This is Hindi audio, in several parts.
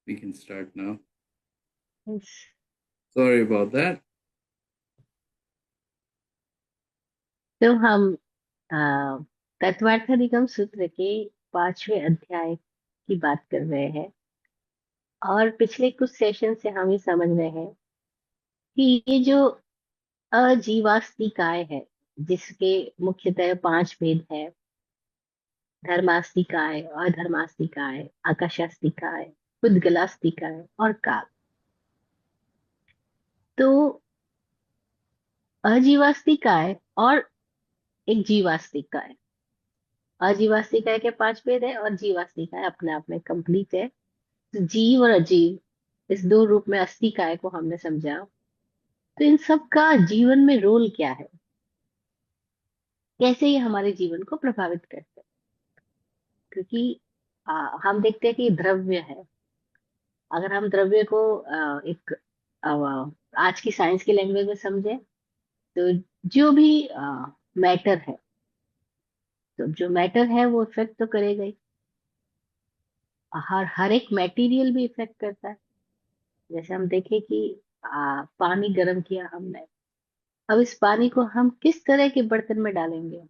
We can start now. Yes। Sorry about that. तो हम अ, तत्वार्थ निगम सूत्र के 5वें अध्याय की बात कर रहे हैं। और पिछले कुछ सेशन से हम ये समझ रहे हैं कि ये जो अजीवास्तिकाय है, जिसके मुख्यतः 5 भेद है: धर्मास्तिकाय, अधर्मास्तिकाय, आकाशास्तिकाय, पुद्गलास्तिकाय और काल। तो अजीवास्तिकाय और एक जीवास्तिकाय। अजीवास्तिकाय के 5 भेद है और जीवास्तिकाय अपने आप में कंप्लीट है। तो जीव और अजीव, इस दो रूप में अस्तिकाय को हमने समझा। तो इन सब का जीवन में रोल क्या है, कैसे ये हमारे जीवन को प्रभावित करते हैं? क्योंकि हम देखते हैं कि ये द्रव्य है। अगर हम द्रव्य को एक आज की साइंस की लैंग्वेज में समझे, तो जो भी मैटर है, तो जो मैटर है वो इफेक्ट तो करेगा ही। हर एक मटेरियल भी इफेक्ट करता है। जैसे हम देखें कि पानी गर्म किया हमने, अब इस पानी को हम किस तरह के बर्तन में डालेंगे,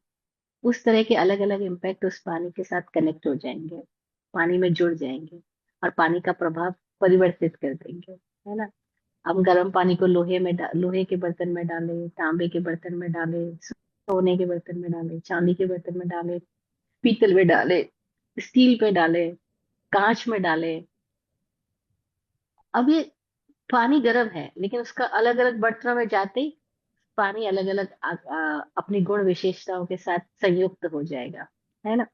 उस तरह के अलग अलग इम्पैक्ट उस पानी के साथ कनेक्ट हो जाएंगे, पानी में जुड़ जाएंगे और पानी का प्रभाव परिवर्तित कर देंगे, है ना। हम गर्म पानी को लोहे के बर्तन में डालें, तांबे के बर्तन में डालें, सोने के बर्तन में डालें, चांदी के बर्तन में डालें, पीतल में डालें, स्टील पे डालें, कांच में डालें। अब ये पानी गर्म है, लेकिन उसका अलग अलग बर्तनों में जाते ही पानी अलग अलग अपनी गुण विशेषताओं के साथ संयुक्त हो जाएगा, है ना।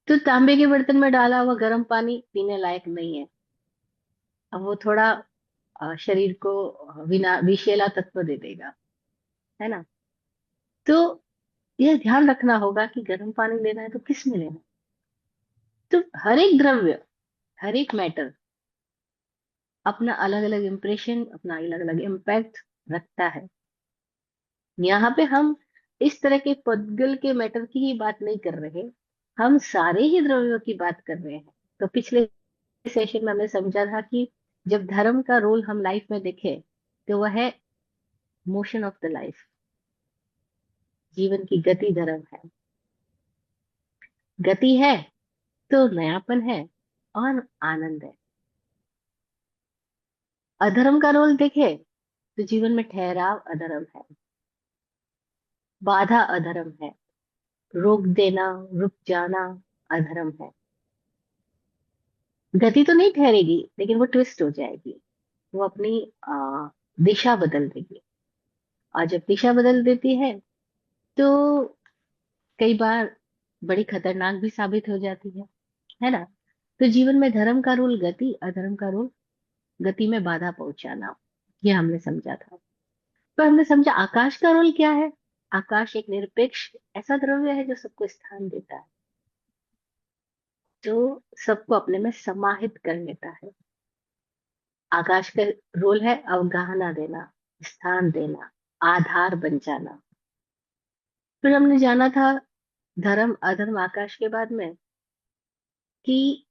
तो तांबे के बर्तन में डाला हुआ गर्म पानी पीने लायक नहीं है। अब वो थोड़ा शरीर को विषैला तत्व दे देगा, है ना। तो यह ध्यान रखना होगा कि गर्म पानी लेना है तो किस में लेना है। तो हर एक द्रव्य, हर एक मैटर अपना अलग अलग इम्प्रेशन, अपना अलग अलग इम्पैक्ट रखता है। यहाँ पे हम इस तरह के पदगल के मैटर की ही बात नहीं कर रहे, हम सारे ही द्रव्यों की बात कर रहे हैं। तो पिछले सेशन में हमने समझा था कि जब धर्म का रोल हम लाइफ में देखें, तो वह है मोशन ऑफ द लाइफ। जीवन की गति धर्म है। गति है तो नयापन है और आनंद है। अधर्म का रोल देखे तो जीवन में ठहराव अधर्म है, बाधा अधर्म है, रोक देना, रुक जाना अधर्म है। गति तो नहीं ठहरेगी, लेकिन वो ट्विस्ट हो जाएगी, वो अपनी दिशा बदल देगी। और जब दिशा बदल देती है तो कई बार बड़ी खतरनाक भी साबित हो जाती है ना। तो जीवन में धर्म का रोल गति, अधर्म का रोल गति में बाधा पहुंचाना, ये हमने समझा था। तो हमने समझा आकाश का रोल क्या है। आकाश एक निरपेक्ष ऐसा द्रव्य है जो सबको स्थान देता है, जो सबको अपने में समाहित कर लेता है। आकाश का रोल है अवगाहना देना, स्थान देना, आधार बन जाना। फिर हमने जाना था धर्म अधर्म आकाश के बाद में कि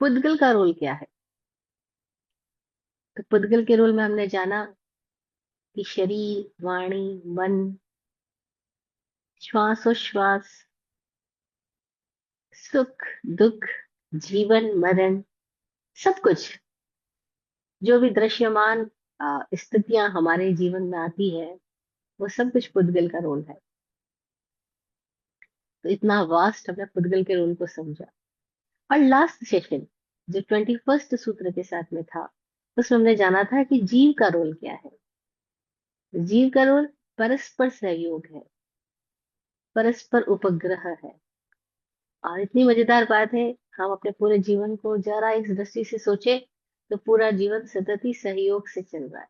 पुद्गल का रोल क्या है। तो पुद्गल के रोल में हमने जाना कि शरीर, वाणी, मन, श्वासोश्वास, सुख दुख, जीवन मरण, सब कुछ जो भी दृश्यमान स्थितियां हमारे जीवन में आती है, वो सब कुछ पुद्गल का रोल है। तो इतना वास्ट हमने पुद्गल के रोल को समझा। और लास्ट सेशन जो 21st सूत्र के साथ में था, उसमें हमने जाना था कि जीव का रोल क्या है। जीव का रोल परस्पर सहयोग है, परस्पर उपग्रह है। और इतनी मजेदार बात है, हम अपने पूरे जीवन को जरा इस दृष्टि से सोचे तो पूरा जीवन सतत ही सहयोग से चल रहा है।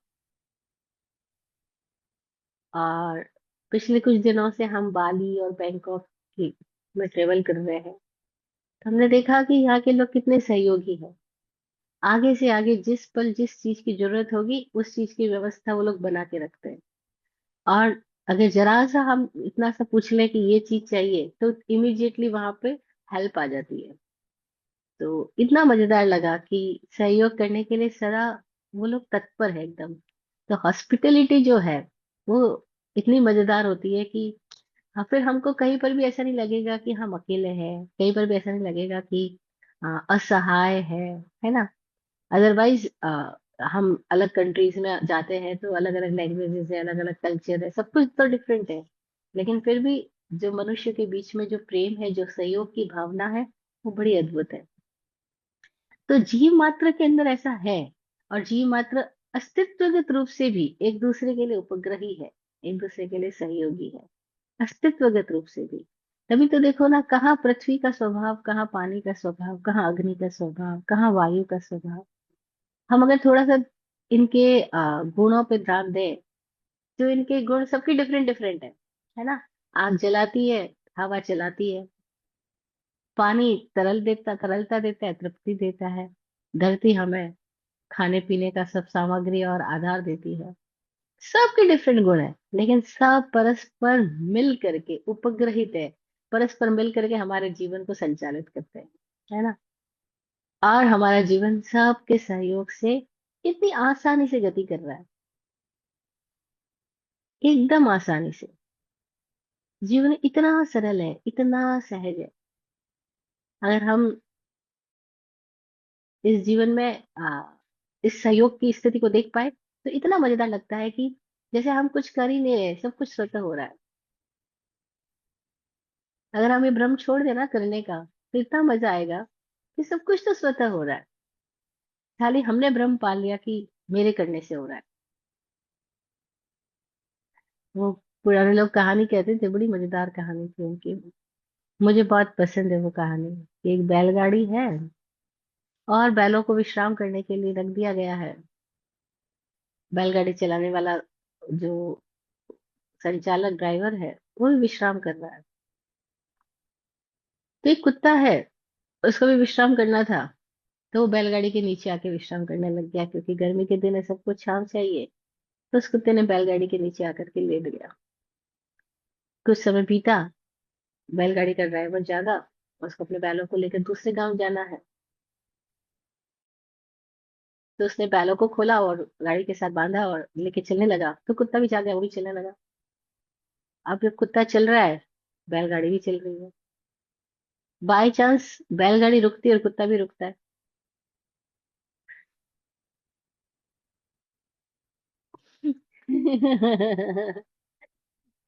और पिछले कुछ दिनों से हम बाली और बैंकॉक की में ट्रेवल कर रहे हैं। तो हमने देखा कि यहाँ के लोग कितने सहयोगी हैं। आगे से आगे जिस पल जिस चीज की जरूरत होगी उस चीज की व्यवस्था वो लोग बना के रखते हैं। और अगर जरा सा हम इतना सा पूछ लें कि ये चीज चाहिए, तो इमीडिएटली वहां पे हेल्प आ जाती है। तो इतना मजेदार लगा कि सहयोग करने के लिए सदा वो लोग तत्पर है एकदम। तो हॉस्पिटलिटी जो है वो इतनी मजेदार होती है कि हाँ, फिर हमको कहीं पर भी ऐसा नहीं लगेगा कि हम अकेले हैं, कहीं पर भी ऐसा नहीं लगेगा कि असहाय है ना। अदरवाइज हम अलग कंट्रीज में जाते हैं तो अलग अलग लैंग्वेजेस है, अलग अलग कल्चर है, सब कुछ तो डिफरेंट है, लेकिन फिर भी जो मनुष्य के बीच में जो प्रेम है, जो सहयोग की भावना है, वो बड़ी अद्भुत है। तो जीव मात्र के अंदर ऐसा है। और जीव मात्र अस्तित्वगत रूप से भी एक दूसरे के लिए उपग्रही है, एक दूसरे के लिए सहयोगी है, अस्तित्वगत रूप से भी। तभी तो देखो ना, कहाँ पृथ्वी का स्वभाव, कहाँ पानी का स्वभाव, कहाँ अग्नि का स्वभाव, कहाँ वायु का स्वभाव। हम अगर थोड़ा सा इनके गुणों पे ध्यान दें, तो इनके गुण सबके डिफरेंट डिफरेंट है ना। आग जलाती है, हवा चलाती है। पानी तरलता देता है, तृप्ति देता है। धरती हमें खाने पीने का सब सामग्री और आधार देती है। सबके डिफरेंट गुण है, लेकिन सब परस्पर मिल करके उपग्रहित है, परस्पर मिल करके हमारे जीवन को संचालित करते हैं, है ना। और हमारा जीवन सबके सहयोग से इतनी आसानी से गति कर रहा है, एकदम आसानी से। जीवन इतना सरल है, इतना सहज है। अगर हम इस जीवन में इस सहयोग की स्थिति को देख पाए तो इतना मजेदार लगता है कि जैसे हम कुछ कर ही नहीं रहे, सब कुछ स्वतः हो रहा है। अगर हम ये भ्रम छोड़ देना करने का, तो इतना मजा आएगा कि सब कुछ तो स्वतः हो रहा है। खाली हमने भ्रम पाल लिया कि मेरे करने से हो रहा है। वो पुराने लोग कहानी कहते थे, बड़ी मजेदार कहानी थी उनकी। मुझे बहुत पसंद है वो कहानी कि एक बैलगाड़ी है और बैलों को विश्राम करने के लिए रख दिया गया है। बैलगाड़ी चलाने वाला जो संचालक ड्राइवर है, वो भी विश्राम कर रहा है। तो एक कुत्ता है, उसको भी विश्राम करना था। तो वो बैलगाड़ी के नीचे आके विश्राम करने लग गया, क्योंकि गर्मी के दिन है, सबको छांव चाहिए। तो उस कुत्ते ने बैलगाड़ी के नीचे आकर के लेट गया। कुछ समय बीता, बैलगाड़ी का ड्राइवर जागा, उसको अपने बैलों को लेकर दूसरे गांव जाना है। तो उसने बैलों को खोला और गाड़ी के साथ बांधा और लेके चलने लगा। तो कुत्ता भी जागा, वो भी चलने लगा। अब जब कुत्ता चल रहा है, बैलगाड़ी भी चल रही है। बाई चांस बैलगाड़ी रुकती है और कुत्ता भी रुकता है।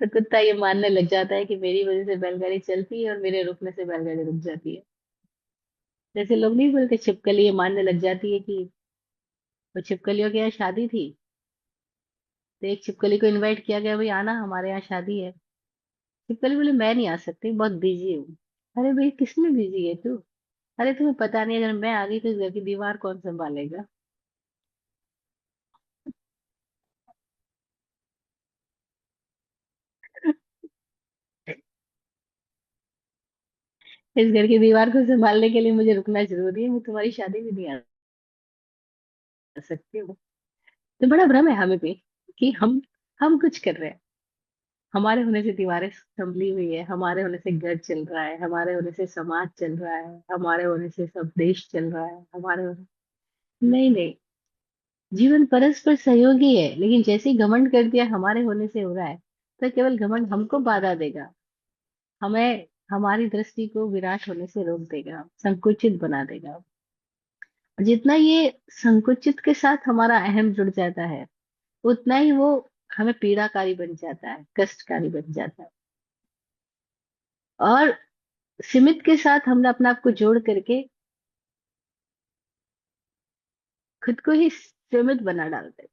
तो कुत्ता ये मानने लग जाता है कि मेरी वजह से बैलगाड़ी चलती है और मेरे रुकने से बैलगाड़ी रुक जाती है। जैसे लोग नहीं बोलते, छिपकली ये मानने लग जाती है कि वो छिपकलियों के यहाँ शादी थी। तो एक छिपकली को इनवाइट किया गया, भाई आना हमारे यहाँ शादी है। छिपकली बोले मैं नहीं आ सकती, बहुत बिजी हूँ। अरे भाई, किसमें बिजी है तू? अरे तुम्हें पता नहीं, अगर मैं आ गई तो इस घर की दीवार कौन संभालेगा? इस घर की दीवार को संभालने के लिए मुझे रुकना जरूरी है, मैं तुम्हारी शादी में नहीं आ सकती हूँ। तो बड़ा भ्रम है हमें भी कि हम कुछ कर रहे हैं। हमारे होने से दीवारें संभली हुई है, हमारे होने से घर चल रहा है, हमारे होने से समाज चल रहा है, हमारे होने से सब देश चल रहा है, हमारे होने। नहीं नहीं, जीवन परस्पर सहयोगी है, लेकिन जैसे ही घमंड कर दिया हमारे होने से हो रहा है, तो केवल घमंड हमको बाधा देगा, हमें हमारी दृष्टि को विराट होने से रोक देगा, संकुचित बना देगा। जितना ये संकुचित के साथ हमारा अहम जुड़ जाता है, उतना ही वो हमें पीड़ाकारी बन जाता है, कष्टकारी बन जाता है। और सीमित के साथ हमने अपने आप को जोड़ करके खुद को ही सीमित बना डालते हैं।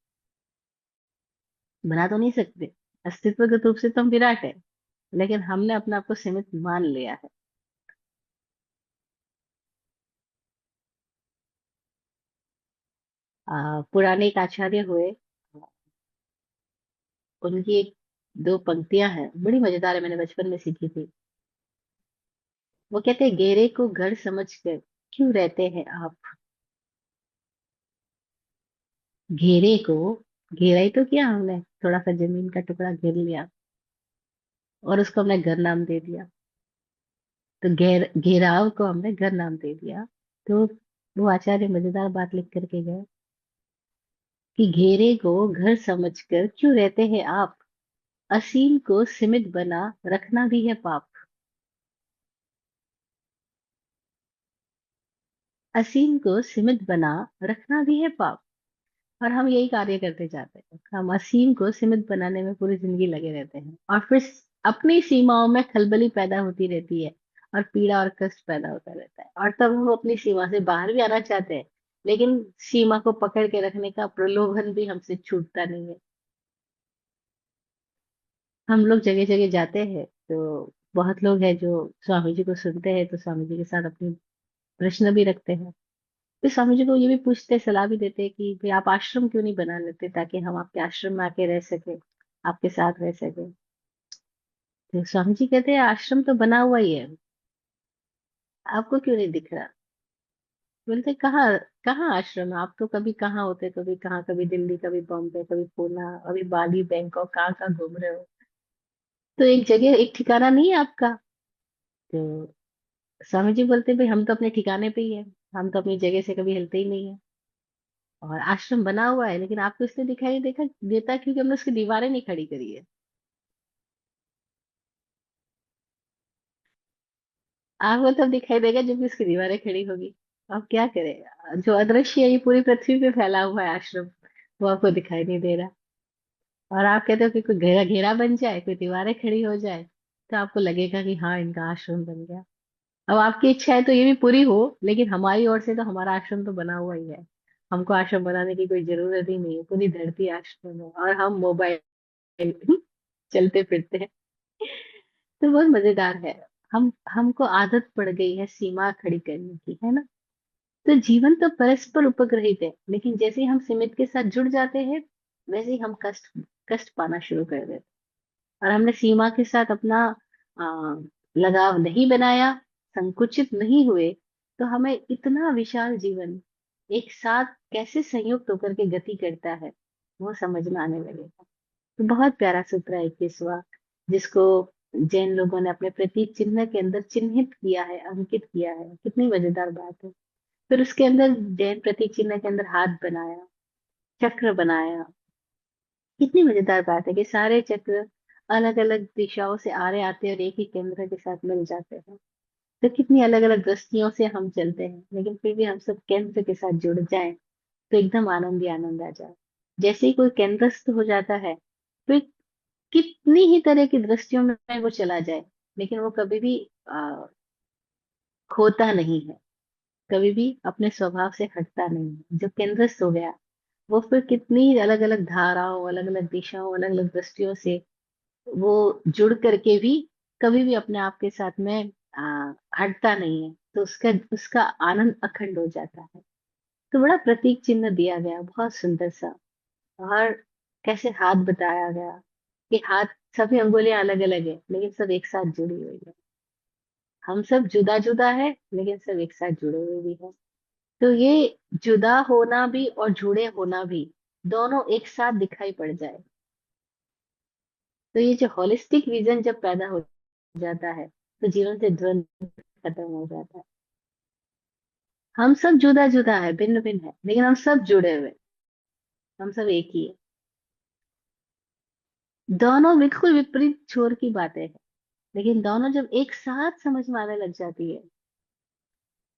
बना तो नहीं सकते, अस्तित्वगत रूप से तो हम विराट है, लेकिन हमने अपने आप को सीमित मान लिया है। पुराने एक आचार्य हुए, उनकी एक दो पंक्तियां हैं, बड़ी मजेदार है, मैंने बचपन में सीखी थी। वो कहते हैं, घेरे को घर समझकर क्यों रहते हैं आप? घेरे को, घेरा ही तो किया हमने, थोड़ा सा जमीन का टुकड़ा घेर लिया और उसको हमने घर नाम दे दिया। तो घेराव को हमने घर नाम दे दिया। तो वो आचार्य मजेदार बात लिख करके गए कि घेरे को घर समझकर क्यों रहते हैं आप, असीम को सीमित बना रखना भी है पाप। असीम को सीमित बना रखना भी है पाप। और हम यही कार्य करते जाते हैं, हम असीम को सीमित बनाने में पूरी जिंदगी लगे रहते हैं, और फिर अपनी सीमाओं में खलबली पैदा होती रहती है, और पीड़ा और कष्ट पैदा होता रहता है, और तब हम अपनी सीमा से बाहर भी आना चाहते हैं, लेकिन सीमा को पकड़ के रखने का प्रलोभन भी हमसे छूटता नहीं है। हम लोग जगह जगह जाते हैं, तो बहुत लोग हैं जो स्वामी जी को सुनते हैं, तो स्वामी जी के साथ अपनी प्रश्न भी रखते हैं। फिर स्वामी जी को ये भी पूछते, सलाह भी देते हैं कि भाई आप आश्रम क्यों नहीं बना लेते, ताकि हम आपके आश्रम में आके रह सके, आपके साथ रह सके। तो स्वामी जी कहते हैं आश्रम तो बना हुआ ही है, आपको क्यों नहीं दिख रहा। बोलते कहाँ, कहाँ आश्रम है, आप तो कभी कहाँ होते, कभी कहाँ, कभी दिल्ली, कभी बॉम्बे, कभी पूना, अभी बाली, बैंकॉक, कहाँ कहाँ घूम रहे हो। तो एक जगह, एक ठिकाना नहीं है आपका। तो स्वामी जी बोलते भाई हम तो अपने ठिकाने पे ही है, हम तो अपनी जगह से कभी हिलते ही नहीं है। और आश्रम बना हुआ है, लेकिन आपको इसलिए दिखाई नहीं देखा देता क्योंकि हमने उसकी दीवारें नहीं खड़ी करी है। आपको तब दिखाई देगा जब भी उसकी दीवारें खड़ी होगी। आप क्या करें, जो अदृश्य है ये पूरी पृथ्वी पे फैला हुआ है आश्रम, वो आपको दिखाई नहीं दे रहा। और आप कहते हो कि कोई घेरा घेरा बन जाए, कोई दीवारें खड़ी हो जाए, तो आपको लगेगा कि हाँ इनका आश्रम बन गया। अब आपकी इच्छा है तो ये भी पूरी हो, लेकिन हमारी ओर से तो हमारा आश्रम तो बना हुआ ही है। हमको आश्रम बनाने की कोई जरूरत ही नहीं है, पूरी धरती आश्रम है, और हम मोबाइल चलते फिरते हैं। तो बहुत मजेदार है। हमको आदत पड़ गई है सीमा खड़ी करने की, है ना। तो जीवन तो परस्पर उपग्रहित है, लेकिन जैसे ही हम सीमित के साथ जुड़ जाते हैं, वैसे ही हम कष्ट कष्ट पाना शुरू कर देते हैं। और हमने सीमा के साथ अपना आ, लगाव नहीं बनाया, संकुचित नहीं हुए, तो हमें इतना विशाल जीवन एक साथ कैसे संयुक्त होकर के गति करता है, वो समझ में आने लगेगा। तो बहुत प्यारा सूत्र है 21वां, जिसको जैन लोगों ने अपने प्रतीक चिन्ह के अंदर चिन्हित किया है, अंकित किया है। कितनी मजेदार बात है। फिर उसके अंदर जैन प्रतीक चिन्ह के अंदर हाथ बनाया, चक्र बनाया। कितनी मजेदार बात है कि सारे चक्र अलग अलग दिशाओं से आ रहे आते हैं और एक ही केंद्र के साथ मिल जाते हैं। तो कितनी अलग अलग दृष्टियों से हम चलते हैं, लेकिन फिर भी हम सब केंद्र के साथ जुड़ जाएं, तो एकदम आनंद ही आनंद आ जाए। जैसे ही कोई केंद्रस्थ हो जाता है, तो कितनी ही तरह की दृष्टियों में वो चला जाए, लेकिन वो कभी भी खोता नहीं है, कभी भी अपने स्वभाव से हटता नहीं है। जो केंद्रस्थ हो गया, वो फिर कितनी अलग अलग धाराओं, अलग अलग दिशाओं, अलग अलग दृष्टियों से वो जुड़ करके भी कभी भी अपने आप के साथ में हटता नहीं है। तो उसका उसका आनंद अखंड हो जाता है। तो बड़ा प्रतीक चिन्ह दिया गया, बहुत सुंदर सा। और कैसे हाथ बताया गया कि हाथ, सभी अंगुलियां अलग अलग है, लेकिन सब एक साथ जुड़ी हुई है। हम सब जुदा जुदा है, लेकिन सब एक साथ जुड़े हुए भी है। तो ये जुदा होना भी और जुड़े होना भी, दोनों एक साथ दिखाई पड़ जाए, तो ये जो होलिस्टिक विजन जब पैदा हो जाता है, तो जीवन से द्वंद्व खत्म हो जाता है। हम सब जुदा जुदा है, भिन्न भिन्न है, लेकिन हम सब जुड़े हुए हैं, हम सब एक ही है। दोनों बिल्कुल विपरीत छोर की बातें हैं, लेकिन दोनों जब एक साथ समझ में आने लग जाती है,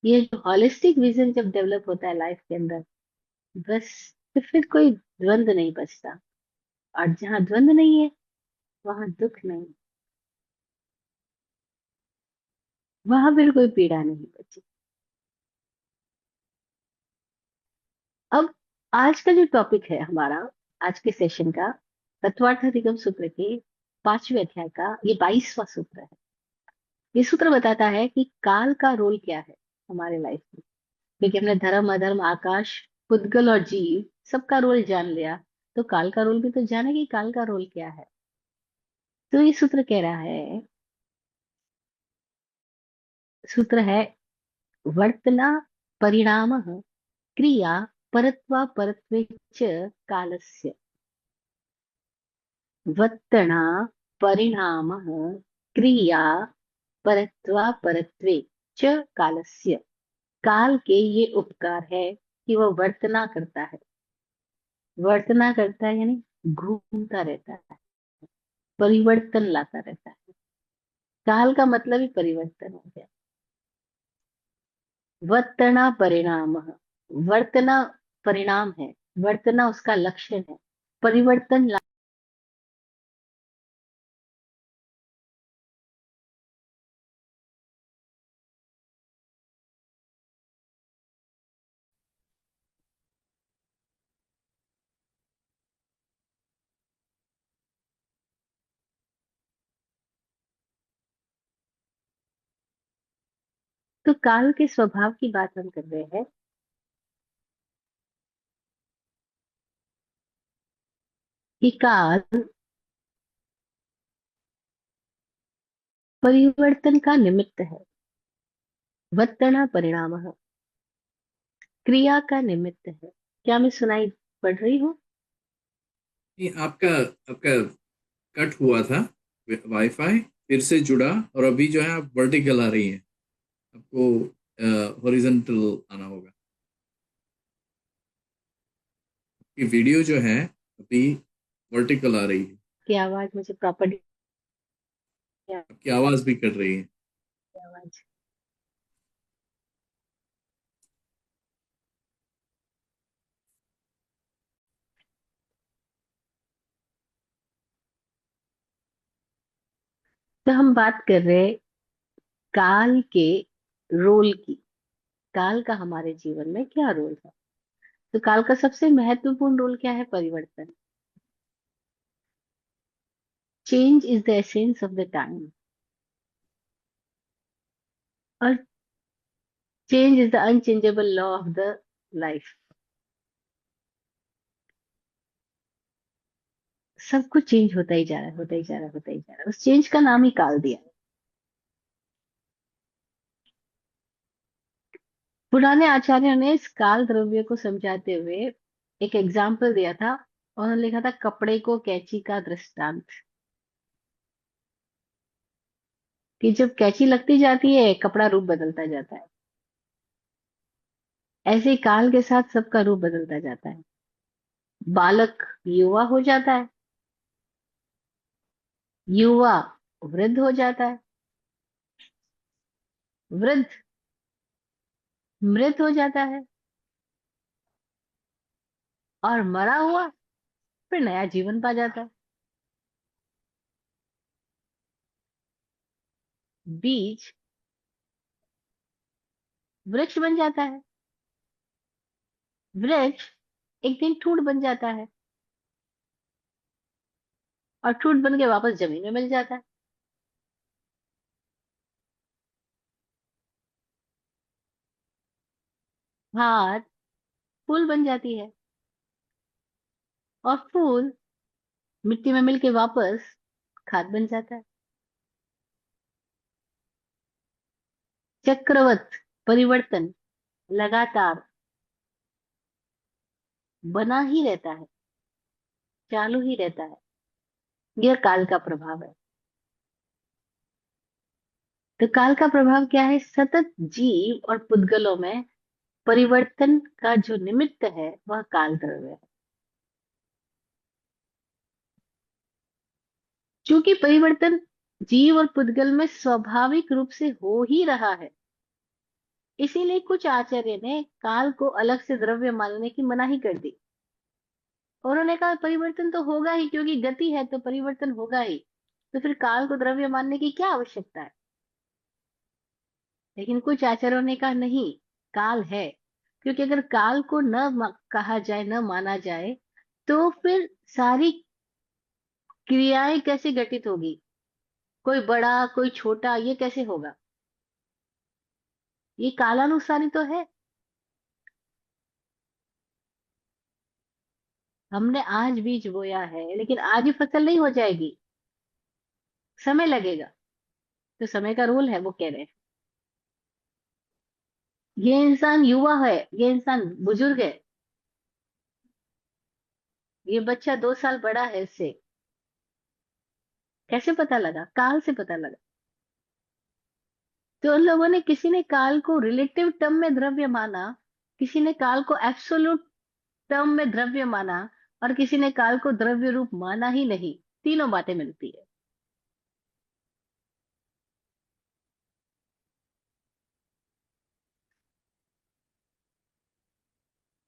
ये जो हॉलिस्टिक विजन जब डेवलप होता है लाइफ के अंदर, बस तो फिर कोई द्वंद्व नहीं बचता। और जहां द्वंद्व नहीं है, वहां दुख नहीं, वहां फिर कोई पीड़ा नहीं बची। अब आज का जो टॉपिक है हमारा, आज के सेशन का, तत्वार्थ अधिगम सूत्र के 5वें अध्याय का ये 22वां सूत्र है। ये सूत्र बताता है कि काल का रोल क्या है हमारे लाइफ में। क्योंकि हमने धर्म, अधर्म, आकाश, पुद्गल और जीव सबका रोल जान लिया, तो काल का रोल भी तो जाने कि काल का रोल क्या है। तो ये सूत्र कह रहा है, सूत्र है, वर्तना परिणाम क्रिया परत्वा परत्वे च कालस्य। वर्तना परिणाम क्रिया परत्वा परत्वे च कालस्य। काल के ये उपकार है कि वह वर्तना करता है। वर्तना करता है यानी घूमता रहता है, परिवर्तन लाता रहता है। काल का मतलब ही परिवर्तन हो गया। वर्तना परिणाम, वर्तना परिणाम है, वर्तना उसका लक्षण है, परिवर्तन तो काल के स्वभाव की बात हम कर रहे हैं कि काल परिवर्तन का निमित्त है। वर्तना परिणाम क्रिया का निमित्त है। क्या मैं सुनाई पड़ रही हूँ? ये आपका आपका कट हुआ था वाईफाई, फिर से जुड़ा, और अभी जो है आप वर्टिकल आ रही है। आपको हॉरिजॉन्टल आना होगा। ये वीडियो जो है अभी वर्टिकल आ रही है। कि आवाज मुझे प्रॉपर्ली आपकी आवाज भी कट रही है। आवाज। तो हम बात कर रहे हैं काल के रोल की। काल का हमारे जीवन में क्या रोल है? तो काल का सबसे महत्वपूर्ण रोल क्या है? परिवर्तन। Change is the essence of the time, और change is the unchangeable law of the life. सब कुछ चेंज होता ही जा रहा है, होता ही जा रहा है, होता ही जा रहा है। उस चेंज का नाम ही काल दिया। पुराने आचार्यों ने इस काल द्रव्य को समझाते हुए एक एग्जाम्पल दिया था। उन्होंने लिखा था कपड़े को कैंची का दृष्टांत। कि जब कैंची लगती जाती है कपड़ा रूप बदलता जाता है। ऐसे ही काल के साथ सबका रूप बदलता जाता है। बालक युवा हो जाता है, युवा वृद्ध हो जाता है, वृद्ध मृत हो जाता है, और मरा हुआ फिर नया जीवन पा जाता है। बीज वृक्ष बन जाता है, वृक्ष एक दिन ठूंठ बन जाता है, और ठूंठ बन के वापस जमीन में मिल जाता है। खाद फूल बन जाती है, और फूल मिट्टी में मिलके वापस खाद बन जाता है। चक्रवत परिवर्तन लगातार बना ही रहता है, चालू ही रहता है। यह काल का प्रभाव है। तो काल का प्रभाव क्या है? सतत जीव और पुद्गलों में परिवर्तन का जो निमित्त है वह काल द्रव्य है। क्योंकि परिवर्तन जीव और पुद्गल में स्वाभाविक रूप से हो ही रहा है, इसीलिए कुछ आचार्य ने काल को अलग से द्रव्य मानने की मनाही कर दी। उन्होंने कहा परिवर्तन तो होगा ही, क्योंकि गति है तो परिवर्तन होगा ही। तो फिर काल को द्रव्य मानने की क्या आवश्यकता है? लेकिन कुछ आचार्यों ने कहा नहीं, काल है। क्योंकि अगर काल को कहा जाए, न माना जाए, तो फिर सारी क्रियाएं कैसे घटित होगी? कोई बड़ा कोई छोटा, ये कैसे होगा? ये कालानुसारी तो है। हमने आज बीज बोया है, लेकिन आज ही फसल नहीं हो जाएगी, समय लगेगा। तो समय का रोल है, वो कह रहे हैं। ये इंसान युवा है, ये इंसान बुजुर्ग है, ये बच्चा 2 साल बड़ा है इससे। कैसे पता लगा? काल से पता लगा। तो उन लोगों ने, किसी ने काल को रिलेटिव टर्म में द्रव्य माना, किसी ने काल को एब्सोल्यूट टर्म में द्रव्य माना, और किसी ने काल को द्रव्य रूप माना ही नहीं। तीनों बातें मिलती है।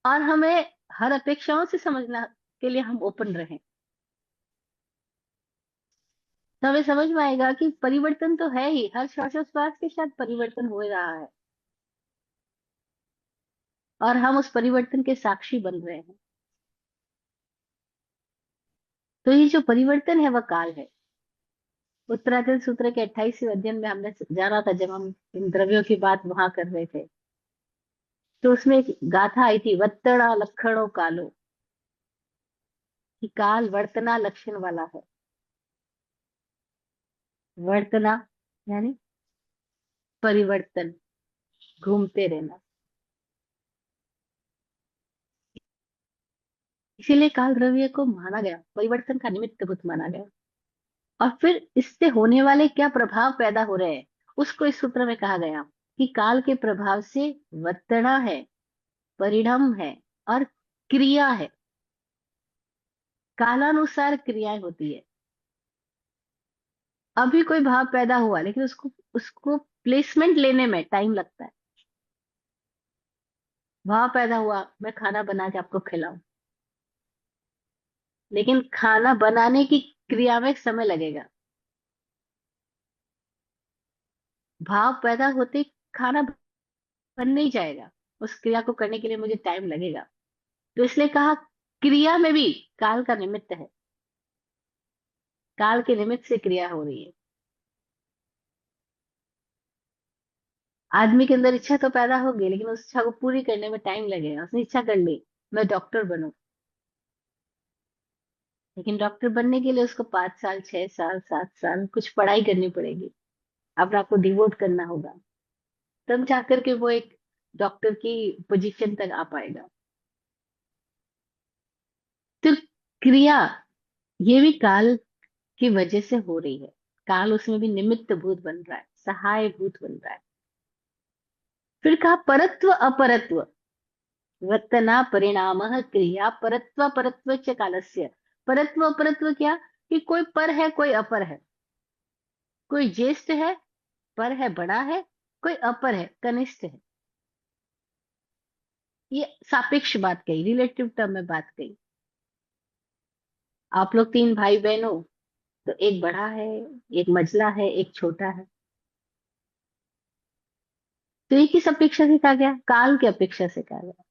और हमें हर अपेक्षाओं से समझना के लिए हम ओपन रहें, तो हमें समझ में आएगा कि परिवर्तन तो है ही, हर श्वासोच्छ्वास के साथ परिवर्तन हो रहा है, और हम उस परिवर्तन के साक्षी बन रहे हैं। तो ये जो परिवर्तन है वह काल है। उत्तराधि सूत्र के 28वें अध्ययन में हमने जाना था, जब हम इन द्रव्यों की बात वहां कर रहे थे, तो उसमें एक गाथा आई थी, वत्तड़ा लक्षणों कालो, कि काल वर्तना लक्षण वाला है। वर्तना यानी परिवर्तन, घूमते रहना। इसीलिए काल द्रव्य को माना गया, परिवर्तन का निमित्त भूत माना गया। और फिर इससे होने वाले क्या प्रभाव पैदा हो रहे हैं, उसको इस सूत्र में कहा गया कि काल के प्रभाव से वर्तना है, परिणाम है, और क्रिया है। कालानुसार क्रियाएं होती है। अभी कोई भाव पैदा हुआ, लेकिन उसको उसको प्लेसमेंट लेने में टाइम लगता है। भाव पैदा हुआ, मैं खाना बना के आपको खिलाऊं, लेकिन खाना बनाने की क्रिया में समय लगेगा। भाव पैदा होते खाना बन नहीं जाएगा, उस क्रिया को करने के लिए मुझे टाइम लगेगा। तो इसलिए कहा, क्रिया में भी काल का निमित्त है, काल के निमित्त से क्रिया हो रही है। आदमी के अंदर इच्छा तो पैदा होगी, लेकिन उस इच्छा को पूरी करने में टाइम लगेगा। उसने इच्छा कर ली, मैं डॉक्टर बनूं, लेकिन डॉक्टर बनने के लिए उसको 5 साल, 6 साल, 7 साल कुछ पढ़ाई करनी पड़ेगी। अपने आपको डिवोट करना होगा, तब जाकर के वो एक डॉक्टर की पोजीशन तक आ पाएगा। तो क्रिया ये भी काल की वजह से हो रही है। काल उसमें भी निमित्त भूत बन रहा है, सहाय भूत बन रहा है। फिर कहा, परत्व अपरत्व, वर्तना परिणाम क्रिया परत्व परत्व च कालस्य। परत्व अपरत्व क्या, कि कोई पर है, कोई अपर है, कोई ज्येष्ठ है, पर है, बड़ा है, कोई अपर है, कनिष्ठ है। ये सापेक्ष बात कही, रिलेटिव टर्म में बात कही। आप लोग 3 भाई बहन हो, तो एक बड़ा है, एक मझला है, एक छोटा है। तो ये किस अपेक्षा से कहा गया, काल की अपेक्षा से कहा गया।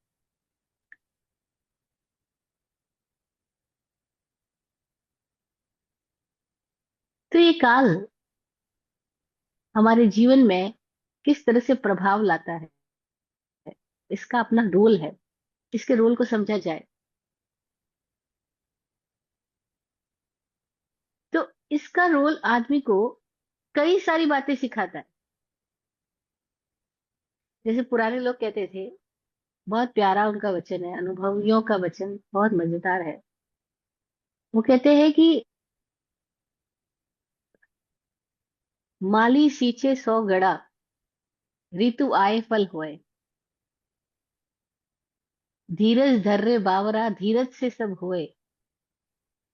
तो ये काल हमारे जीवन में किस तरह से प्रभाव लाता है, इसका अपना रोल है। इसके रोल को समझा जाए, तो इसका रोल आदमी को कई सारी बातें सिखाता है। जैसे पुराने लोग कहते थे, बहुत प्यारा उनका वचन है, अनुभवियों का वचन बहुत मजेदार है। वो कहते हैं कि माली सींचे 100 गड़ा, ऋतु आए फल होए। धीरज धर्रे बावरा, धीरज से सब होए।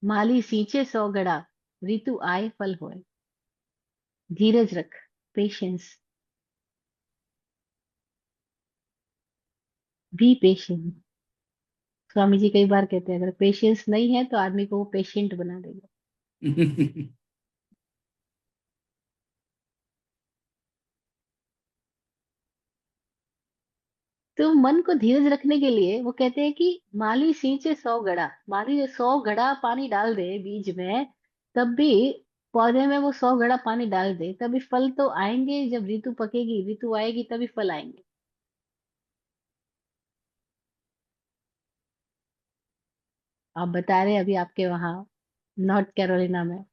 माली सींचे 100 गड़ा, ऋतु आए फल होए। धीरज रख, patience, be patient. Swami ji कई बार कहते हैं, अगर पेशेंस नहीं है तो आदमी को वो पेशेंट बना देगा। तो मन को धीरज रखने के लिए वो कहते हैं कि माली सींचे 100 गड़ा, माली 100 गड़ा पानी डाल दे बीज में, तब भी पौधे में वो 100 गड़ा पानी डाल दे, तभी फल तो आएंगे। जब ऋतु पकेगी, ऋतु आएगी, तभी फल आएंगे। आप बता रहे हैं अभी आपके वहां नॉर्थ कैरोलिना में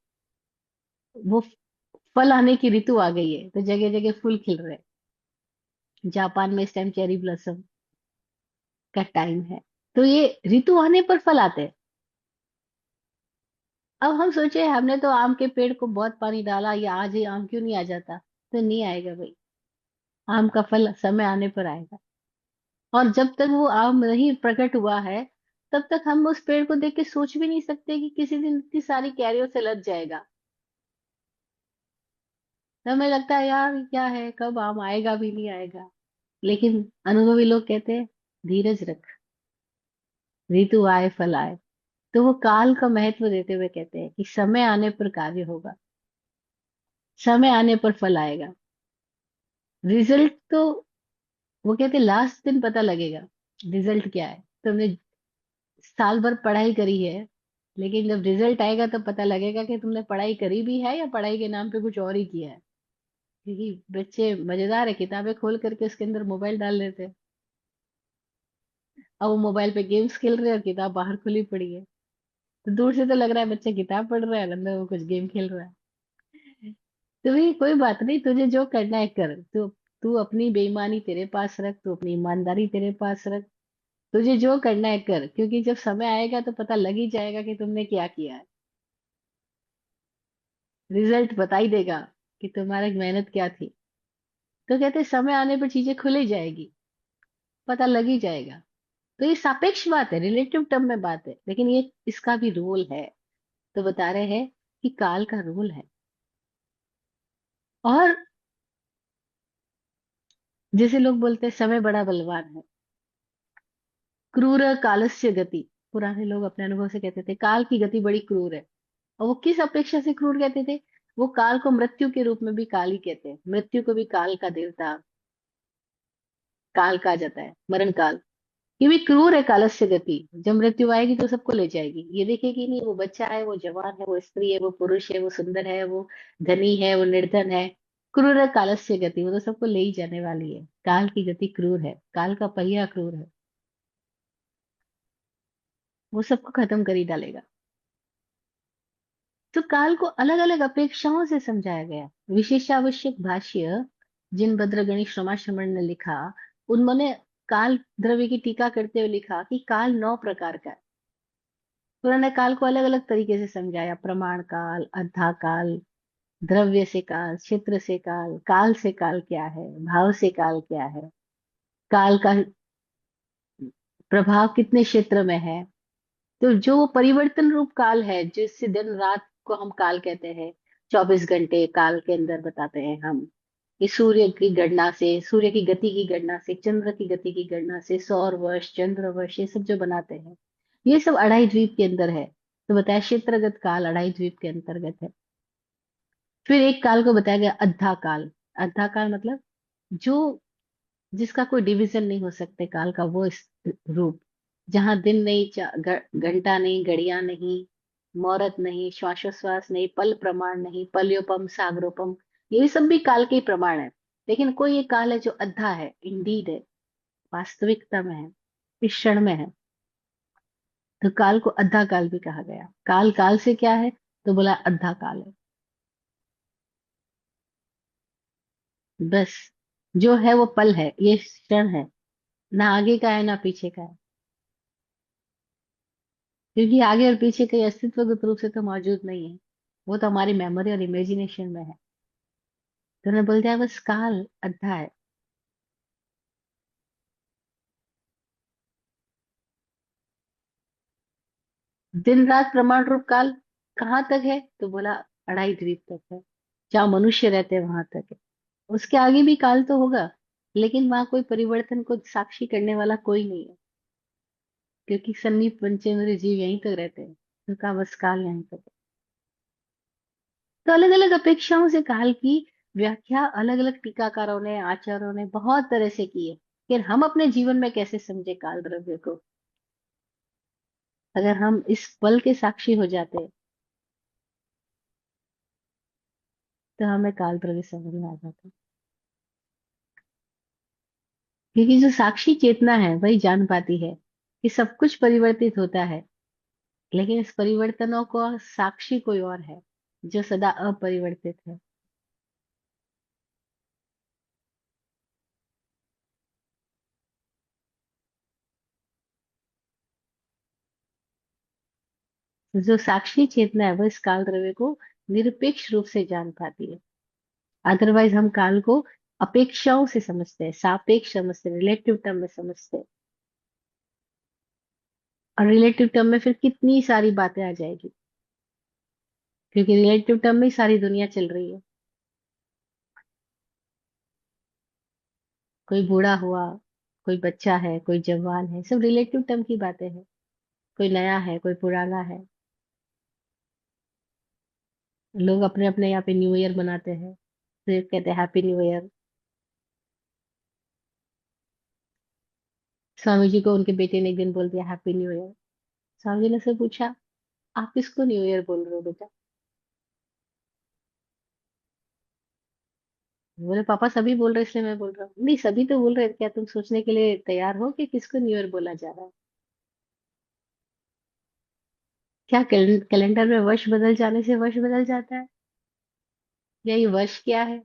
वो फल आने की ऋतु आ गई है, तो जगह जगह फूल खिल रहे हैं। जापान में इस टाइम चेरी ब्लॉसम का टाइम है। तो ये ऋतु आने पर फल आते हैं। अब हम सोचे, हमने तो आम के पेड़ को बहुत पानी डाला, या आज ही आम क्यों नहीं आ जाता, तो नहीं आएगा भाई। आम का फल समय आने पर आएगा। और जब तक वो आम नहीं प्रकट हुआ है, तब तक हम उस पेड़ को देख के सोच भी नहीं सकते कि किसी दिन इतनी सारी कैरियों से लद जाएगा। तो हमें लगता है यार क्या है, कब आम आएगा भी नहीं आएगा। लेकिन अनुभवी लोग कहते हैं धीरज रख, ऋतु आए फल आए। तो वो काल का महत्व देते हुए कहते हैं कि समय आने पर कार्य होगा, समय आने पर फल आएगा। रिजल्ट तो वो कहते हैं लास्ट दिन पता लगेगा रिजल्ट क्या है। तुमने साल भर पढ़ाई करी है, लेकिन जब रिजल्ट आएगा तो पता लगेगा कि तुमने पढ़ाई करी भी है या पढ़ाई के नाम पे कुछ और ही किया है। क्योंकि बच्चे मजेदार है, किताबें खोल करके उसके अंदर मोबाइल डाल लेते हैं। अब वो मोबाइल पे गेम्स खेल रहे हैं और किताब बाहर खुली पड़ी है। तो दूर से तो लग रहा है बच्चा किताब पढ़ रहा है, अंदर वो कुछ गेम खेल रहा है। तो भी कोई बात नहीं, तुझे जो करना है कर। तू तू अपनी बेईमानी तेरे पास रख, तू अपनी ईमानदारी तेरे पास रख। तुझे जो करना है कर, क्योंकि जब समय आएगा तो पता लग ही जाएगा कि तुमने क्या किया है। रिजल्ट बता ही देगा कि तुम्हारी मेहनत क्या थी। तो कहते हैं, समय आने पर चीजें खुल ही जाएगी, पता लग ही जाएगा। तो ये सापेक्ष बात है, रिलेटिव टर्म में बात है, लेकिन ये इसका भी रोल है। तो बता रहे हैं कि काल का रोल है। और जैसे लोग बोलते हैं समय बड़ा बलवान है, क्रूर कालस्य गति। पुराने लोग अपने अनुभव से कहते थे काल की गति बड़ी क्रूर है। और वो किस अपेक्षा से क्रूर कहते थे? वो काल को मृत्यु के रूप में भी काल ही कहते हैं, मृत्यु को भी काल का देवता काल कहा जाता है, मरण काल। ये भी क्रूर है कालस्य गति। जब मृत्यु आएगी तो सबको ले जाएगी, ये देखेगी नहीं वो बच्चा है, वो जवान है, वो स्त्री है, वो पुरुष है, वो सुंदर है, वो धनी है, वो निर्धन है। क्रूर है कालस्य गति, वो तो सबको ले ही जाने वाली है। काल की गति क्रूर है, काल का पहिया क्रूर है, वो सबको खत्म कर ही डालेगा। तो काल को अलग अलग अपेक्षाओं से समझाया गया। विशेषावश्यक भाष्य जिन भद्रगणी श्रमाश्रमण ने लिखा, उन्होंने काल द्रव्य की टीका करते हुए लिखा कि काल 9 प्रकार का है। तो उन्होंने काल को अलग अलग तरीके से समझाया, प्रमाण काल, अद्धा काल, द्रव्य से काल, क्षेत्र से काल, काल से काल क्या है, भाव से काल क्या है, काल का प्रभाव कितने क्षेत्र में है। तो जो परिवर्तन रूप काल है, जिससे दिन रात को हम काल कहते हैं, 24 घंटे काल के अंदर बताते हैं हम। ये सूर्य की गणना से, सूर्य की गति की गणना से, चंद्र की गति की गणना से, सौर वर्ष, चंद्र वर्ष, ये सब जो बनाते हैं, ये सब अढ़ाई द्वीप के अंदर है। तो बताया क्षेत्रगत काल अढ़ाई द्वीप के अंतर्गत है। फिर एक काल को बताया गया अद्धा काल। अद्धा काल मतलब जो जिसका कोई डिवीजन नहीं हो सकते काल का, वो रूप जहां दिन नहीं, घंटा नहीं, घड़ियां नहीं, मुहूर्त नहीं, श्वासोश्वास नहीं, पल प्रमाण नहीं, पल्योपम सागरोपम, ये सब भी काल के ही प्रमाण है। लेकिन कोई एक काल है जो अद्धा है, इंडीड है, वास्तविकता में है, इस क्षण में है। तो काल को अद्धा काल भी कहा गया। काल काल से क्या है? तो बोला अद्धा काल है। बस जो है वो पल है, ये क्षण है, ना आगे का है ना पीछे का है। क्योंकि आगे और पीछे कहीं अस्तित्वगत रूप से तो मौजूद नहीं है, वो तो हमारी मेमोरी और इमेजिनेशन में है। तो उन्हें बोल दिया बस काल अद्धा है। दिन रात प्रमाण रूप काल कहाँ तक है? तो बोला अढ़ाई द्वीप तक है, जहाँ मनुष्य रहते हैं वहां तक है। उसके आगे भी काल तो होगा, लेकिन वहां कोई परिवर्तन को साक्षी करने वाला कोई नहीं है, क्योंकि सन्निहित पंचेंद्रिय जीव यहीं तक रहते हैं। तो कहा बस काल यहीं तक है। तो अलग अलग अपेक्षाओं से काल की व्याख्या अलग अलग टीकाकारों ने, आचार्यों ने बहुत तरह से की है। फिर हम अपने जीवन में कैसे समझे काल द्रव्य को? अगर हम इस पल के साक्षी हो जाते तो हमें काल द्रव्य समझ में आ जाता। क्योंकि जो साक्षी चेतना है वही जान पाती है कि सब कुछ परिवर्तित होता है, लेकिन इस परिवर्तनों को साक्षी कोई और है, जो सदा अपरिवर्तित है। तो जो साक्षी चेतना है वो इस काल द्रव्य को निरपेक्ष रूप से जान पाती है। अदरवाइज हम काल को अपेक्षाओं से समझते हैं, सापेक्ष समझते हैं, रिलेटिव टर्म में समझते हैं। और रिलेटिव टर्म में फिर कितनी सारी बातें आ जाएगी, क्योंकि रिलेटिव टर्म में ही सारी दुनिया चल रही है। कोई बूढ़ा हुआ, कोई बच्चा है, कोई जवान है, सब रिलेटिव टर्म की बातें हैं। कोई नया है, कोई पुराना है। लोग अपने अपने यहाँ पे न्यू ईयर मनाते हैं, फिर कहते हैं happy new year. Swami ji को उनके बेटे ने एक दिन बोल दिया happy new year. Swami ji ने से पूछा, आप किसको न्यू ईयर बोल रहे हो बेटा? बोले पापा सभी बोल रहे हैं, इसलिए मैं बोल रहा हूँ। नहीं, सभी तो बोल रहे हैं, क्या तुम सोचने के लिए तैयार हो कि किसको न्यू ईयर बोला जा रहा है? क्या कैलेंडर में वर्ष बदल जाने से वर्ष बदल जाता है? या ये वर्ष क्या है?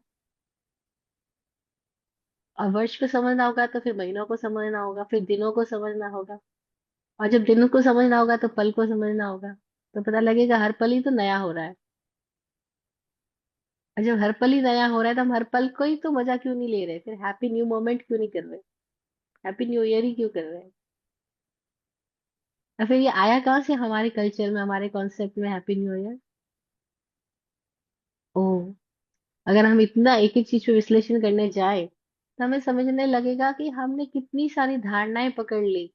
और वर्ष को समझना होगा तो फिर महीनों को समझना होगा, फिर दिनों को समझना होगा। और जब दिनों को समझना होगा तो पल को समझना होगा। तो पता लगेगा हर पल ही तो नया हो रहा है। और जब हर पल ही नया हो रहा है तो हम हर पल को ही तो मजा क्यों नहीं ले रहे? फिर हैप्पी न्यू मोमेंट क्यों नहीं कर रहे? हैप्पी न्यू ईयर ही क्यों कर रहे हैं? और फिर ये आया कहाँ से हमारे कल्चर में, हमारे कॉन्सेप्ट में हैप्पी न्यू ईयर? ओ, अगर हम इतना एक एक चीज पे विश्लेषण करने जाए तो हमें समझने लगेगा कि हमने कितनी सारी धारणाएं पकड़ ली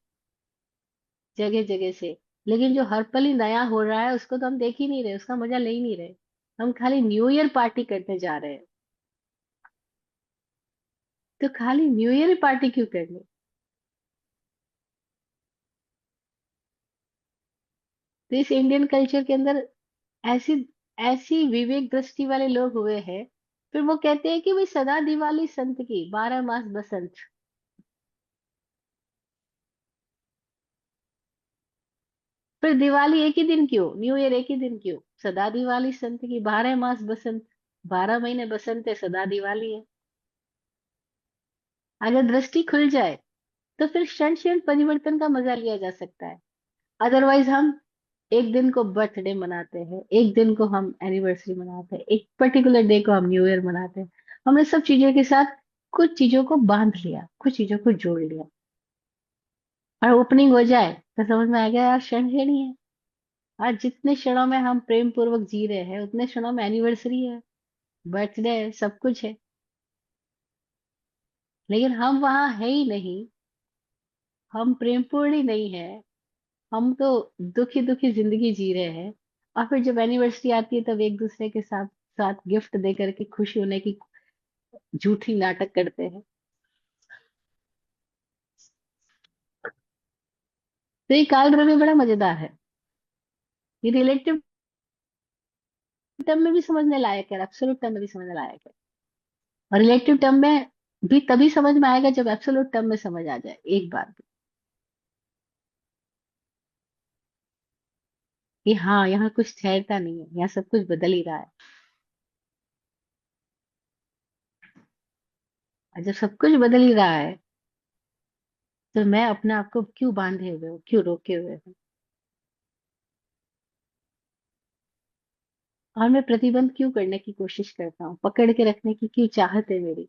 जगह जगह से। लेकिन जो हर पल ही नया हो रहा है उसको तो हम देख ही नहीं रहे, उसका मजा ले ही नहीं रहे। हम खाली न्यू ईयर पार्टी करने जा रहे हैं। तो खाली न्यू ईयर पार्टी क्यों करनी? तो इस इंडियन कल्चर के अंदर ऐसी ऐसी विवेक दृष्टि वाले लोग हुए हैं, फिर वो कहते हैं कि भाई सदा दिवाली संत की, 12 मास बसंत। फिर दिवाली एक ही दिन क्यों, न्यू ईयर एक ही दिन क्यों? सदा दिवाली संत की, 12 मास बसंत। 12 महीने बसंत है, सदा दिवाली है। अगर दृष्टि खुल जाए तो फिर क्षण क्षण परिवर्तन का मजा लिया जा सकता है। अदरवाइज हम एक दिन को बर्थडे मनाते हैं, एक दिन को हम एनिवर्सरी मनाते हैं, एक पर्टिकुलर डे को हम न्यू ईयर मनाते हैं। हमने सब चीजों के साथ कुछ चीजों को बांध लिया, कुछ चीजों को जोड़ लिया। और ओपनिंग हो जाए तो समझ में आ गया यार क्षण क्षण ही है। आज जितने क्षणों में हम प्रेम पूर्वक जी रहे हैं उतने क्षणों में एनिवर्सरी है, बर्थडे है, सब कुछ है। लेकिन हम वहां है ही नहीं। हम प्रेमपूर्ण ही नहीं है। हम तो दुखी दुखी जिंदगी जी रहे हैं। और फिर जब एनिवर्सरी आती है तब एक दूसरे के साथ साथ गिफ्ट दे करके खुशी होने की झूठी नाटक करते हैं। तो ये काल ड्रामे बड़ा मजेदार है। ये रिलेटिव टर्म में भी समझने लायक है, एब्सोल्यूट टर्म में भी समझने लायक है। और रिलेटिव टर्म में भी तभी समझ में आएगा जब एब्सोल्यूट टर्म में समझ आ जाए एक बार भी, कि हाँ यहाँ कुछ ठहरता नहीं है, यहाँ सब कुछ बदल ही रहा है। और जब सब कुछ बदल ही रहा है तो मैं अपने आप को क्यों बांधे हुए हूँ, क्यों रोके हुए हूँ? और मैं प्रतिबंध क्यों करने की कोशिश करता हूँ, पकड़ के रखने की क्यों चाहत है मेरी?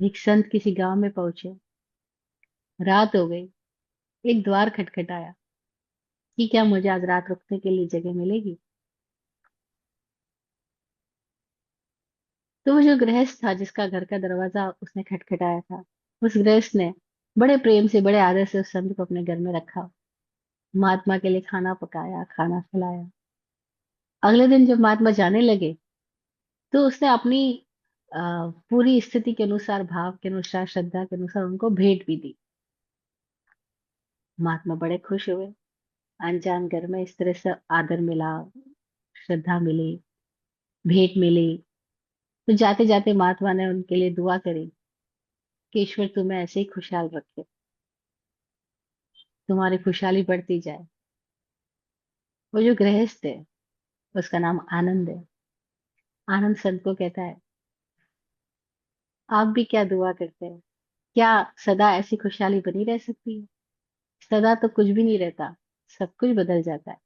एक संत किसी गांव में पहुंचे, रात हो गई, एक द्वार खटखटाया कि क्या मुझे आज रात रुकने के लिए जगह मिलेगी? तो वो जो गृहस्थ था जिसका घर का दरवाजा उसने खटखटाया था, उस गृहस्थ ने बड़े प्रेम से, बड़े आदर से उस संत को अपने घर में रखा। महात्मा के लिए खाना पकाया, खाना खिलाया। अगले दिन जब महात्मा जाने लगे तो उसने अपनी पूरी स्थिति के अनुसार, भाव के अनुसार, श्रद्धा के अनुसार उनको भेंट भी दी। महात्मा बड़े खुश हुए। अनजान घर में इस तरह से आदर मिला, श्रद्धा मिली, भेंट मिली। तो जाते जाते महात्मा ने उनके लिए दुआ करी कि ईश्वर तुम्हें ऐसे ही खुशहाल रखे, तुम्हारी खुशहाली बढ़ती जाए। वो जो गृहस्थ है उसका नाम आनंद है। आनंद संत को कहता है, आप भी क्या दुआ करते हैं? क्या सदा ऐसी खुशहाली बनी रह सकती है? सदा तो कुछ भी नहीं रहता, सब कुछ बदल जाता है।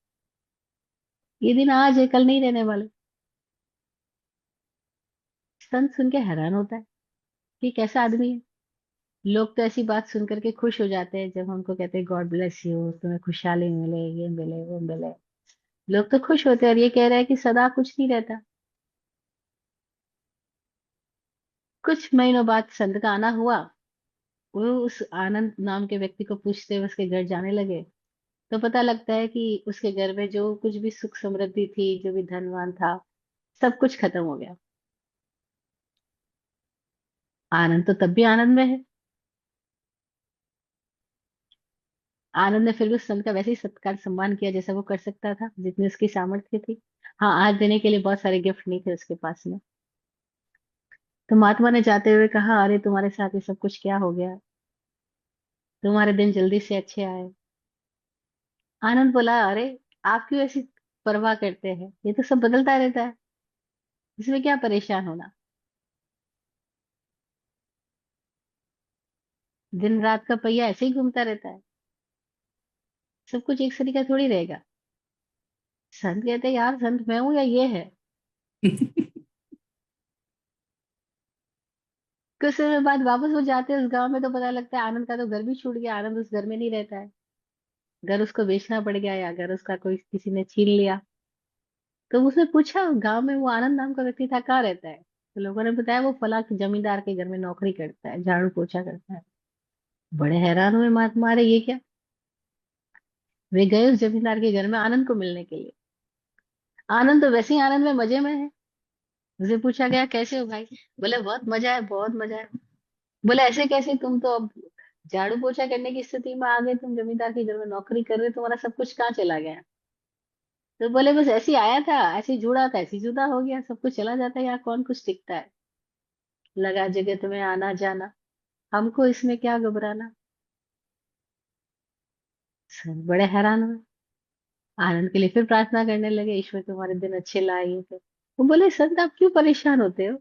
ये दिन आज है, कल नहीं रहने वाले। संत सुन के हैरान होता है कि कैसा आदमी है। लोग तो ऐसी बात सुन करके खुश हो जाते हैं जब हमको कहते हैं गॉड ब्लेस यू, तुम्हें खुशहाली मिले, ये मिले वो मिले। लोग तो खुश होते हैं, और ये कह रहे हैं कि सदा कुछ नहीं रहता। कुछ महीनों बाद संत का आना हुआ। वो उस आनंद नाम के व्यक्ति को पूछते हुए उसके घर जाने लगे, तो पता लगता है कि उसके घर में जो कुछ भी सुख समृद्धि थी, जो भी धनवान था, सब कुछ खत्म हो गया। आनंद तो तब भी आनंद में है। आनंद ने फिर भी उस संत का वैसे ही सत्कार सम्मान किया जैसा वो कर सकता था, जितनी उसकी सामर्थ्य थी। हाँ, आज देने के लिए बहुत सारे गिफ्ट नहीं थे उसके पास में। तो महात्मा ने जाते हुए कहा, अरे तुम्हारे साथ ये सब कुछ क्या हो गया, तुम्हारे दिन जल्दी से अच्छे आए। आनंद बोला, अरे आप क्यों ऐसी परवाह करते हैं, ये तो सब बदलता रहता है, इसमें क्या परेशान होना। दिन रात का पहिया ऐसे ही घूमता रहता है, सब कुछ एक तरीका थोड़ी रहेगा। संत कहते हैं, यार संत मैं हूं या ये है। कुछ समय बाद वापस वो जाते हैं उस गांव में, तो पता लगता है आनंद का तो घर भी छूट गया, आनंद उस घर में नहीं रहता है। घर उसको बेचना पड़ गया, या घर उसका कोई किसी ने छीन लिया। तो उसने पूछा गांव में वो आनंद नाम का व्यक्ति था, कहाँ रहता है। तो लोगों ने बताया वो फला के जमींदार के घर में नौकरी करता है, झाड़ू पोछा करता है। बड़े हैरान हुए महात्मा, अरे ये क्या। वे गए उस जमींदार के घर में आनंद को मिलने के लिए। आनंद तो वैसे ही आनंद में मजे में है। उसे पूछा गया, कैसे हो भाई। बोले बहुत मजा है, बहुत मजा है। बोले ऐसे कैसे, तुम तो अब झाड़ू पोछा करने की स्थिति में आ गए, तुम जमींदार के घर में नौकरी कर रहे हो, तुम्हारा सब कुछ कहाँ चला गया। तो बोले बस ऐसे ही आया था, ऐसे ही जुड़ा था, ऐसे ही जुदा हो गया, सब कुछ चला जाता है, यहाँ कौन कुछ टिकता है। लगा जगत में आना जाना, हमको इसमें क्या घबराना। सब बड़े हैरान हुए। आनंद के लिए फिर प्रार्थना करने लगे, ईश्वर तुम्हारे दिन अच्छे लाए थे। वो बोले, संत आप क्यों परेशान होते हो।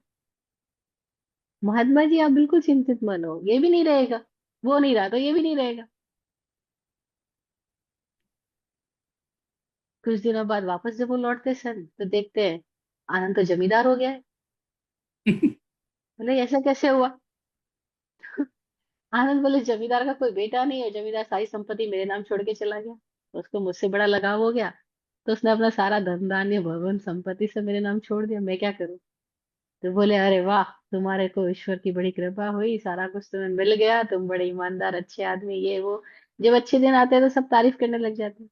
महात्मा जी आप बिल्कुल चिंतित मन हो, ये भी नहीं रहेगा, वो नहीं रहा तो ये भी नहीं रहेगा। कुछ दिनों बाद वापस जब वो लौटते सन, तो देखते हैं आनंद तो जमींदार हो गया है। बोले ऐसा कैसे हुआ। आनंद बोले, जमींदार का कोई बेटा नहीं है, जमींदार सारी संपत्ति मेरे नाम छोड़ के चला गया, तो उसको मुझसे बड़ा लगाव हो गया। तो उसने अपना सारा धन धान्य भवन संपत्ति से मेरे नाम छोड़ दिया, मैं क्या करूं। तो बोले, अरे वाह, तुम्हारे को ईश्वर की बड़ी कृपा हुई, सारा कुछ तुम्हें मिल गया, तुम बड़े ईमानदार अच्छे आदमी, ये वो। जब अच्छे दिन आते हैं तो सब तारीफ करने लग जाते हैं।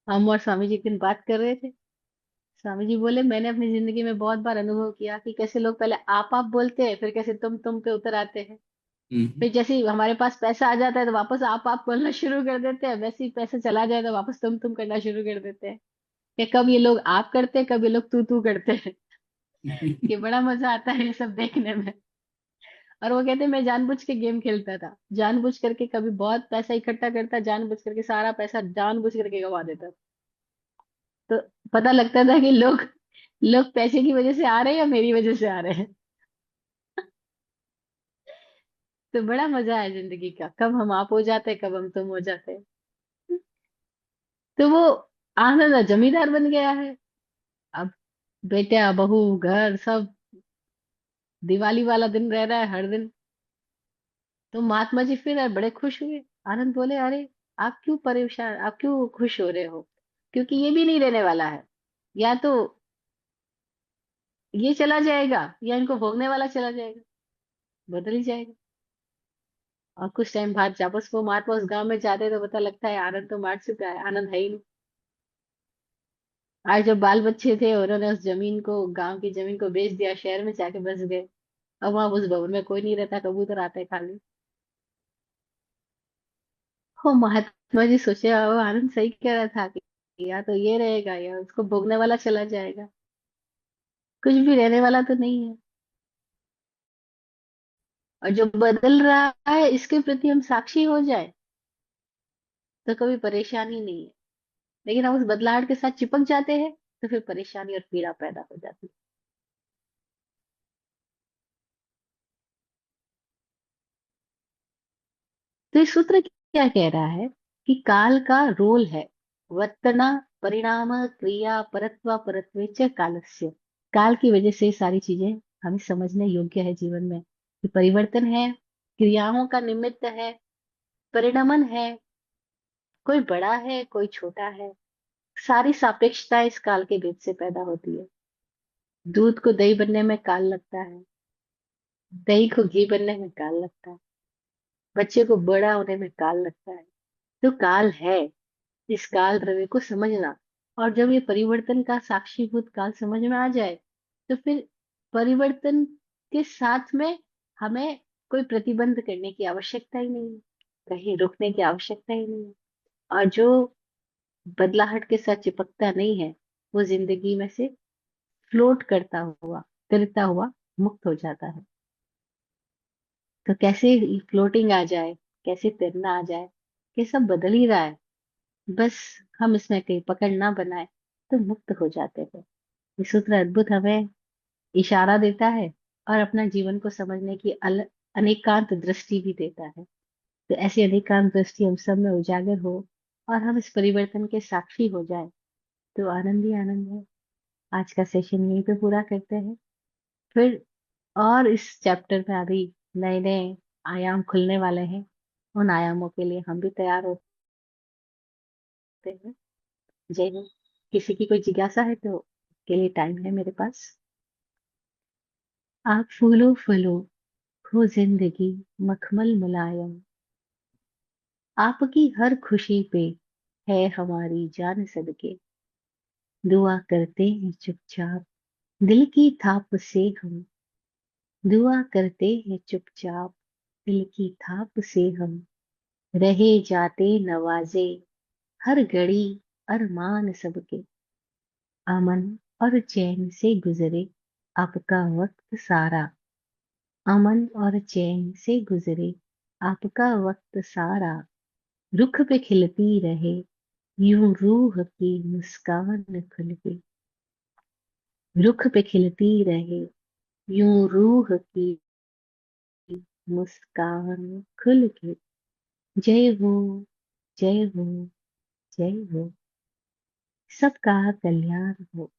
हम और स्वामी जी एक दिन बात कर रहे थे। स्वामी जी बोले, मैंने अपनी जिंदगी में बहुत बार अनुभव किया कि कैसे लोग पहले आप बोलते हैं, फिर कैसे तुम पे उतर आते हैं। हम्म। फिर जैसे ही हमारे पास पैसा आ जाता है तो वापस आप बोलना शुरू कर देते हैं, वैसे ही पैसा चला जाए तो वापस तुम करना शुरू कर देते हैं। कि कब ये लोग आप करते हैं, कब ये लोग तू करते हैं। कि बड़ा मजा आता है ये सब देखने में। और वो कहते हैं, मैं जानबूझ के गेम खेलता था, जानबूझ करके कभी बहुत पैसा इकट्ठा करता, जानबूझ करके सारा पैसा जानबूझ करके गवा देता। तो पता लगता था कि लोग लोग पैसे की वजह से आ रहे हैं या मेरी वजह से आ रहे हैं। तो बड़ा मजा है जिंदगी का, कब हम आप हो जाते हैं, कब हम तुम हो जाते हैं। तो वो आनंद जमींदार बन गया है। अब बेटा बहू घर सब, दिवाली वाला दिन रह रहा है हर दिन। तो महात्मा जी फिर बड़े खुश हुए। आनंद बोले, अरे आप क्यों परेशान, आप क्यों खुश हो रहे हो, क्योंकि ये भी नहीं रहने वाला है। या तो ये चला जाएगा, या इनको भोगने वाला चला जाएगा, बदल ही जाएगा। और कुछ टाइम बाद वापस वो महात्मा उस गांव में जाते हैं, तो पता लगता है आनंद तो मार चुका है, आनंद है ही नहीं। आज जब बाल बच्चे थे, उन्होंने उस जमीन को, गांव की जमीन को बेच दिया, शहर में जाके बस गए। अब वहां उस भवन में कोई नहीं रहता, कबूतर आते हैं खाली। हो महात्मा जी सोचे, वो आनंद सही कह रहा था कि या तो ये रहेगा या उसको भोगने वाला चला जाएगा, कुछ भी रहने वाला तो नहीं है। और जो बदल रहा है इसके प्रति हम साक्षी हो जाए तो कभी परेशानी नहीं है। लेकिन हम उस बदलाव के साथ चिपक जाते हैं, तो फिर परेशानी और पीड़ा पैदा हो जाती है। तो ये सूत्र क्या कह रहा है कि काल का रोल है वर्तना परिणाम क्रिया परत्व परत्वे च कालस्य। काल की वजह से ये सारी चीजें हमें समझने योग्य है जीवन में, कि परिवर्तन है, क्रियाओं का निमित्त है, परिणमन है, कोई बड़ा है कोई छोटा है, सारी सापेक्षता इस काल के भेद से पैदा होती है। दूध को दही बनने में काल लगता है, दही को घी बनने में काल लगता है, बच्चे को बड़ा होने में काल लगता है। तो काल है, इस काल द्रव्य को समझना। और जब ये परिवर्तन का साक्षीभूत काल समझ में आ जाए, तो फिर परिवर्तन के साथ में हमें कोई प्रतिबंध करने की आवश्यकता ही नहीं है, कहीं रुकने की आवश्यकता ही नहीं है। और जो बदलाहट के साथ चिपकता नहीं है, वो जिंदगी में से फ्लोट करता हुआ, तैरता हुआ मुक्त हो जाता है। तो कैसे फ्लोटिंग आ जाए, कैसे तैरना आ जाए, ये सब बदल ही रहा है। बस हम इसमें कहीं पकड़ ना बनाए तो मुक्त हो जाते हैं। ये सूत्र अद्भुत हमें इशारा देता है, और अपना जीवन को समझने की अनेकांत दृष्टि भी देता है। तो ऐसी अनेकांत दृष्टि हम सब में उजागर हो, और हम इस परिवर्तन के साक्षी हो जाए, तो आनंद ही आनंद है। आज का सेशन यहीं पे पूरा करते हैं। फिर और इस चैप्टर में अभी नए नए आयाम खुलने वाले हैं, उन आयामों के लिए हम भी तैयार होते हैं। जय हिंद। किसी की कोई जिज्ञासा है तो के लिए टाइम है मेरे पास। आप फूलो फलो, हो जिंदगी मखमल मुलायम, आपकी हर खुशी पे है हमारी जान सदके, दुआ करते हैं चुपचाप दिल की थाप से हम, दुआ करते हैं चुपचाप दिल की थाप से हम, रहे जाते नवाजे हर घड़ी अरमान सबके, अमन और चैन से गुजरे आपका वक्त सारा, अमन और चैन से गुजरे आपका वक्त सारा, रुख पे खिलती रहे यूं रूह की मुस्कान खुल के, रुख पे खिलती रहे यूं रूह की मुस्कान खुल के। जय हो, जय हो, जय हो। सबका कल्याण हो।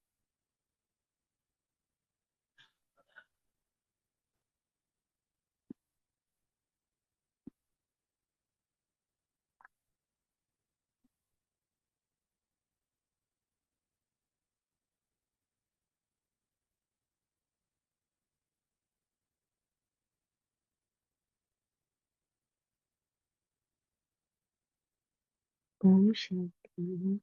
ओम शांति।